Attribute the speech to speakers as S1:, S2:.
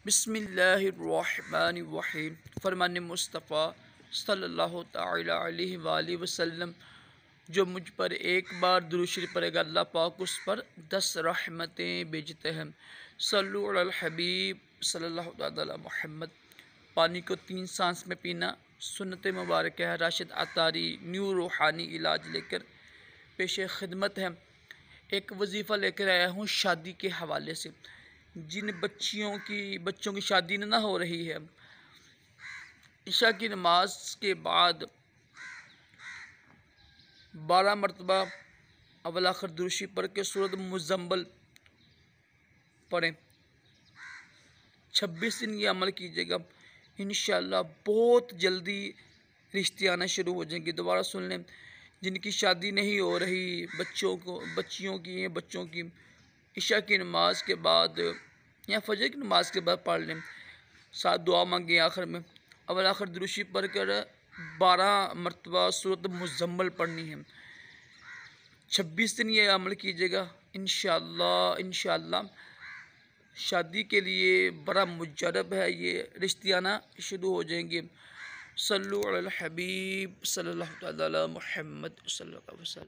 S1: बिस्मिल्लाहिर्रहमानिर्रहीम। फरमान मुस्तफ़ा सल्लल्लाहु तआला अलैहि वसल्लम, जो मुझ पर एक बार दुरूद शरीफ पढ़ेगा अल्लाह पाक उस पर 10 रहमतें भेजते हैं। सल्लु अलल हबीब सल्लल्लाहु तआला मुहम्मद। पानी को 3 सांस में पीना सुन्नत मुबारक है। राशिद अतारी न्यू रूहानी इलाज लेकर पेशे खिदमत है। एक वजीफ़ा लेकर आया हूँ शादी के हवाले से। जिन बच्चों की शादी ना हो रही है, इशा की नमाज के बाद 12 मरतबा अव्वल आखिर दुरूद शरीफ पढ़ के सूरत मुज़म्मिल पढ़ें। 26 दिन ये अमल कीजिएगा, इंशाअल्लाह बहुत जल्दी रिश्ते आना शुरू हो जाएंगे। दोबारा सुन लें, जिनकी शादी नहीं हो रही, बच्चियों की इशा की नमाज के बाद या फजर की नमाज के बाद पढ़ लें। साथ दुआ मांगे आखिर में। अव्वल आखिर दुरूद शरीफ पढ़ कर 12 मरतबा सूरत मुज़म्मिल पढ़नी है। 26 दिन ये अमल कीजिएगा, इंशाअल्लाह शादी के लिए बड़ा मुजरब है, ये रिश्ते आना शुरू हो जाएंगे। सल्लु अलल हबीब सल्लल्लाहु अलैहि मुहम्मद सल्लल्लाहु अलैहि वसल्लम।